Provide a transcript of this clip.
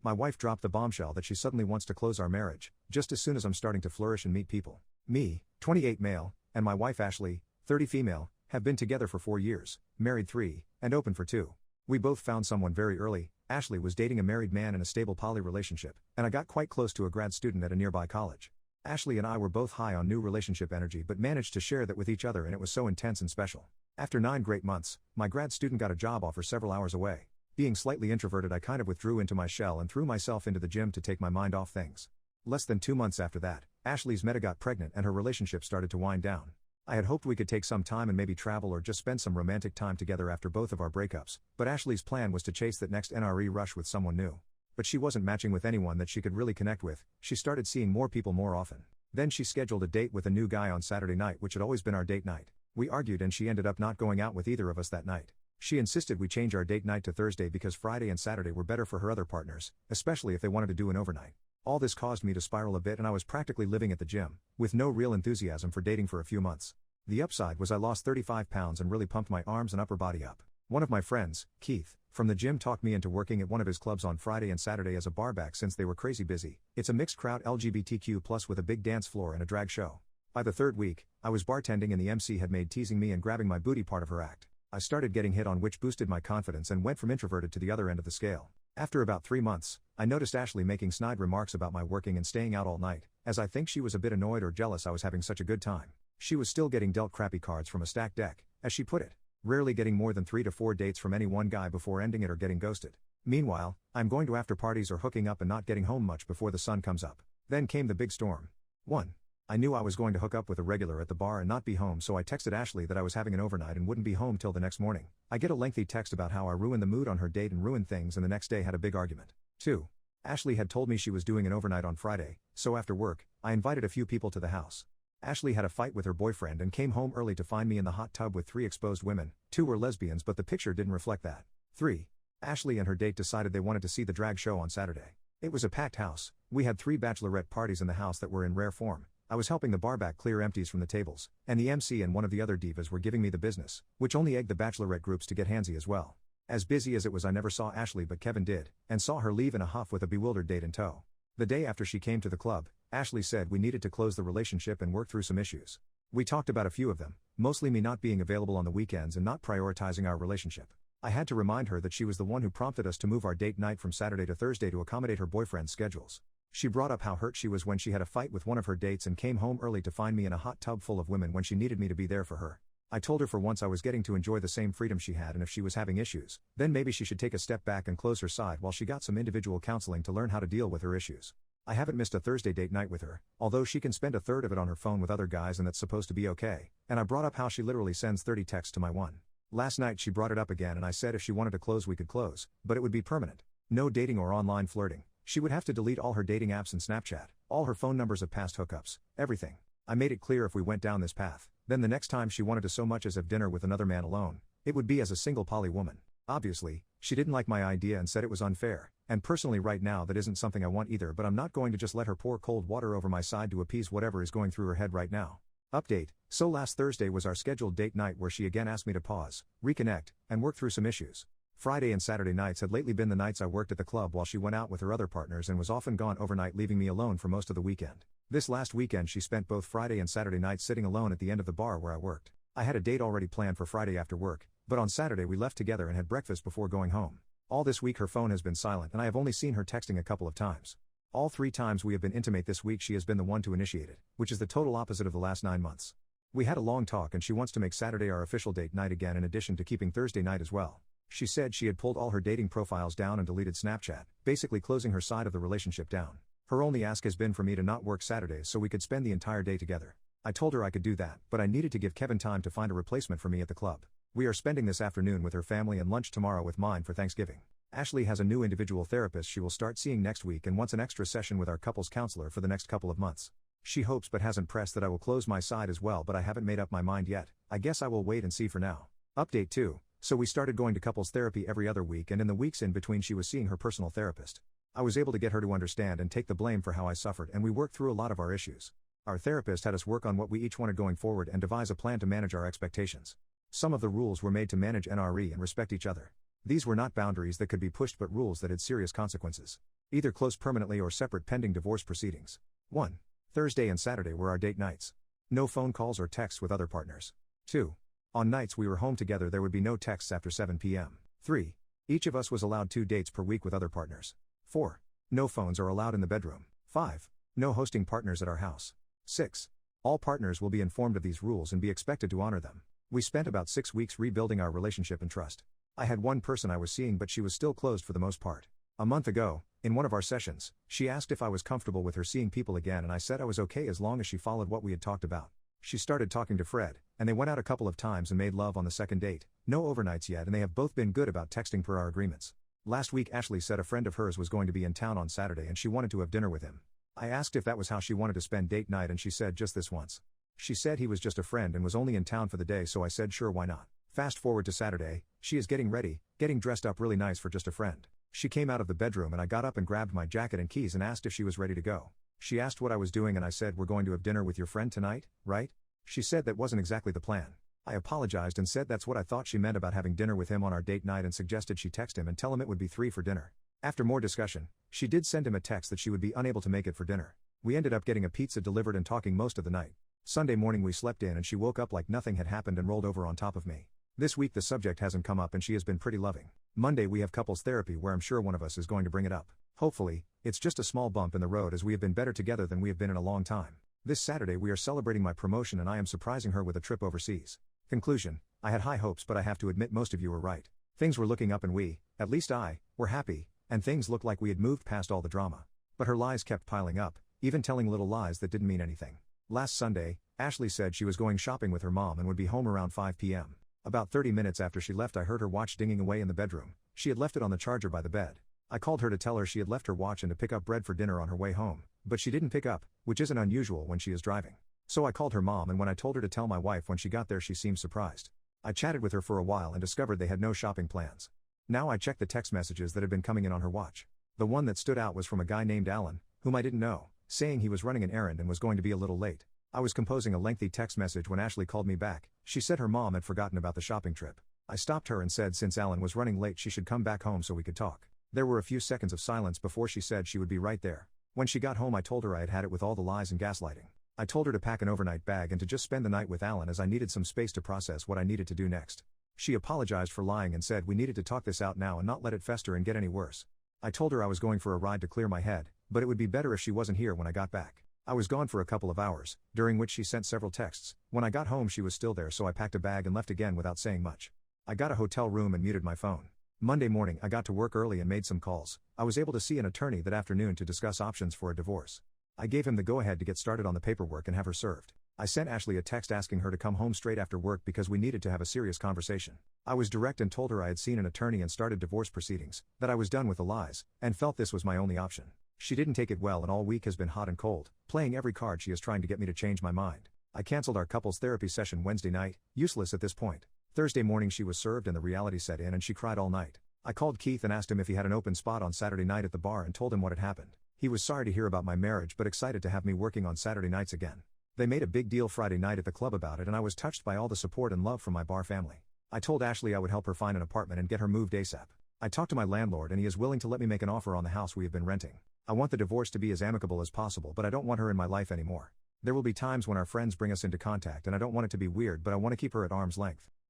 My wife dropped the bombshell that she suddenly wants to close our marriage, just as soon as I'm starting to flourish and meet people. Me, 28 male, and my wife Ashley, 30 female, have been together for 4 years, married 3, and open for 2. We both found someone very early. Ashley was dating a married man in a stable poly relationship, and I got quite close to a grad student at a nearby college. Ashley and I were both high on new relationship energy but managed to share that with each other, and it was so intense and special. After 9 great months, my grad student got a job offer several hours away. Being slightly introverted, I kind of withdrew into my shell and threw myself into the gym to take my mind off things. Less than 2 months after that, Ashley's meta got pregnant and her relationship started to wind down. I had hoped we could take some time and maybe travel or just spend some romantic time together after both of our breakups, but Ashley's plan was to chase that next NRE rush with someone new. But she wasn't matching with anyone that she could really connect with. She started seeing more people more often. Then she scheduled a date with a new guy on Saturday night, which had always been our date night. We argued and she ended up not going out with either of us that night. She insisted we change our date night to Thursday because Friday and Saturday were better for her other partners, especially if they wanted to do an overnight. All this caused me to spiral a bit and I was practically living at the gym, with no real enthusiasm for dating for a few months. The upside was I lost 35 pounds and really pumped my arms and upper body up. One of my friends, Keith, from the gym talked me into working at one of his clubs on Friday and Saturday as a barback since they were crazy busy. It's a mixed crowd LGBTQ+ with a big dance floor and a drag show. By the 3rd week, I was bartending and the MC had made teasing me and grabbing my booty part of her act. I started getting hit on, which boosted my confidence and went from introverted to the other end of the scale. After about 3 months, I noticed Ashley making snide remarks about my working and staying out all night, as I think she was a bit annoyed or jealous I was having such a good time. She was still getting dealt crappy cards from a stacked deck, as she put it, rarely getting more than 3 to 4 dates from any one guy before ending it or getting ghosted. Meanwhile, I'm going to after parties or hooking up and not getting home much before the sun comes up. Then came the big storm. 1. I knew I was going to hook up with a regular at the bar and not be home, so I texted Ashley that I was having an overnight and wouldn't be home till the next morning. I get a lengthy text about how I ruined the mood on her date and ruined things, and the next day had a big argument. 2. Ashley had told me she was doing an overnight on Friday, so after work, I invited a few people to the house. Ashley had a fight with her boyfriend and came home early to find me in the hot tub with 3 exposed women. 2 were lesbians, but the picture didn't reflect that. 3. Ashley and her date decided they wanted to see the drag show on Saturday. It was a packed house. We had 3 bachelorette parties in the house that were in rare form. I was helping the barback clear empties from the tables, and the MC and one of the other divas were giving me the business, which only egged the bachelorette groups to get handsy as well. As busy as it was, I never saw Ashley, but Kevin did, and saw her leave in a huff with a bewildered date in tow. The day after she came to the club, Ashley said we needed to close the relationship and work through some issues. We talked about a few of them, mostly me not being available on the weekends and not prioritizing our relationship. I had to remind her that she was the one who prompted us to move our date night from Saturday to Thursday to accommodate her boyfriend's schedules. She brought up how hurt she was when she had a fight with one of her dates and came home early to find me in a hot tub full of women when she needed me to be there for her. I told her for once I was getting to enjoy the same freedom she had, and if she was having issues, then maybe she should take a step back and close her side while she got some individual counseling to learn how to deal with her issues. I haven't missed a Thursday date night with her, although she can spend a third of it on her phone with other guys and that's supposed to be okay, and I brought up how she literally sends 30 texts to my one. Last night she brought it up again and I said if she wanted to close we could close, but it would be permanent. No dating or online flirting. She would have to delete all her dating apps and Snapchat, all her phone numbers of past hookups, everything. I made it clear if we went down this path, then the next time she wanted to so much as have dinner with another man alone, it would be as a single poly woman. Obviously, she didn't like my idea and said it was unfair, and personally right now that isn't something I want either, but I'm not going to just let her pour cold water over my side to appease whatever is going through her head right now. Update: so last Thursday was our scheduled date night where she again asked me to pause, reconnect, and work through some issues. Friday and Saturday nights had lately been the nights I worked at the club while she went out with her other partners and was often gone overnight, leaving me alone for most of the weekend. This last weekend she spent both Friday and Saturday nights sitting alone at the end of the bar where I worked. I had a date already planned for Friday after work, but on Saturday we left together and had breakfast before going home. All this week her phone has been silent and I have only seen her texting a couple of times. All 3 times we have been intimate this week she has been the one to initiate it, which is the total opposite of the last 9 months. We had a long talk and she wants to make Saturday our official date night again in addition to keeping Thursday night as well. She said she had pulled all her dating profiles down and deleted Snapchat, basically closing her side of the relationship down. Her only ask has been for me to not work Saturdays so we could spend the entire day together. I told her I could do that, but I needed to give Kevin time to find a replacement for me at the club. We are spending this afternoon with her family and lunch tomorrow with mine for Thanksgiving. Ashley has a new individual therapist she will start seeing next week and wants an extra session with our couples counselor for the next couple of months. She hopes but hasn't pressed that I will close my side as well, but I haven't made up my mind yet. I guess I will wait and see for now. Update 2. So we started going to couples therapy every other week, and in the weeks in between she was seeing her personal therapist. I was able to get her to understand and take the blame for how I suffered, and we worked through a lot of our issues. Our therapist had us work on what we each wanted going forward and devise a plan to manage our expectations. Some of the rules were made to manage NRE and respect each other. These were not boundaries that could be pushed but rules that had serious consequences. Either close permanently or separate pending divorce proceedings. 1. Thursday and Saturday were our date nights. No phone calls or texts with other partners. 2. On nights we were home together there would be no texts after 7 p.m. 3. Each of us was allowed 2 dates per week with other partners. 4. No phones are allowed in the bedroom. 5. No hosting partners at our house. 6. All partners will be informed of these rules and be expected to honor them. We spent about 6 weeks rebuilding our relationship and trust. I had one person I was seeing but she was still closed for the most part. A month ago, in one of our sessions, she asked if I was comfortable with her seeing people again and I said I was okay as long as she followed what we had talked about. She started talking to Fred, and they went out a couple of times and made love on the second date. No overnights yet and they have both been good about texting per our agreements. Last week Ashley said a friend of hers was going to be in town on Saturday and she wanted to have dinner with him. I asked if that was how she wanted to spend date night and she said just this once. She said he was just a friend and was only in town for the day so I said sure why not. Fast forward to Saturday, she is getting ready, getting dressed up really nice for just a friend. She came out of the bedroom and I got up and grabbed my jacket and keys and asked if she was ready to go. She asked what I was doing and I said we're going to have dinner with your friend tonight, right? She said that wasn't exactly the plan. I apologized and said that's what I thought she meant about having dinner with him on our date night and suggested she text him and tell him it would be 3 for dinner. After more discussion, she did send him a text that she would be unable to make it for dinner. We ended up getting a pizza delivered and talking most of the night. Sunday morning we slept in and she woke up like nothing had happened and rolled over on top of me. This week the subject hasn't come up and she has been pretty loving. Monday we have couples therapy where I'm sure one of us is going to bring it up. Hopefully, it's just a small bump in the road as we have been better together than we have been in a long time. This Saturday we are celebrating my promotion and I am surprising her with a trip overseas. Conclusion, I had high hopes but I have to admit most of you were right. Things were looking up and we, at least I, were happy, and things looked like we had moved past all the drama. But her lies kept piling up, even telling little lies that didn't mean anything. Last Sunday, Ashley said she was going shopping with her mom and would be home around 5 p.m. About 30 minutes after she left I heard her watch dinging away in the bedroom. She had left it on the charger by the bed. I called her to tell her she had left her watch and to pick up bread for dinner on her way home, but she didn't pick up, which isn't unusual when she is driving. So I called her mom and when I told her to tell my wife when she got there she seemed surprised. I chatted with her for a while and discovered they had no shopping plans. Now I checked the text messages that had been coming in on her watch. The one that stood out was from a guy named Alan, whom I didn't know, saying he was running an errand and was going to be a little late. I was composing a lengthy text message when Ashley called me back. She said her mom had forgotten about the shopping trip. I stopped her and said since Alan was running late she should come back home so we could talk. There were a few seconds of silence before she said she would be right there. When she got home I told her I had had it with all the lies and gaslighting. I told her to pack an overnight bag and to just spend the night with Alan as I needed some space to process what I needed to do next. She apologized for lying and said we needed to talk this out now and not let it fester and get any worse. I told her I was going for a ride to clear my head, but it would be better if she wasn't here when I got back. I was gone for a couple of hours, during which she sent several texts. When I got home she was still there so I packed a bag and left again without saying much. I got a hotel room and muted my phone. Monday morning I got to work early and made some calls. I was able to see an attorney that afternoon to discuss options for a divorce. I gave him the go-ahead to get started on the paperwork and have her served. I sent Ashley a text asking her to come home straight after work because we needed to have a serious conversation. I was direct and told her I had seen an attorney and started divorce proceedings, that I was done with the lies, and felt this was my only option. She didn't take it well and all week has been hot and cold, playing every card she is trying to get me to change my mind. I canceled our couples therapy session Wednesday night, useless at this point. Thursday morning she was served and the reality set in and she cried all night. I called Keith and asked him if he had an open spot on Saturday night at the bar and told him what had happened. He was sorry to hear about my marriage but excited to have me working on Saturday nights again. They made a big deal Friday night at the club about it and I was touched by all the support and love from my bar family. I told Ashley I would help her find an apartment and get her moved ASAP. I talked to my landlord and he is willing to let me make an offer on the house we have been renting. I want the divorce to be as amicable as possible but I don't want her in my life anymore. There will be times when our friends bring us into contact and I don't want it to be weird but I want to keep her at arm's length.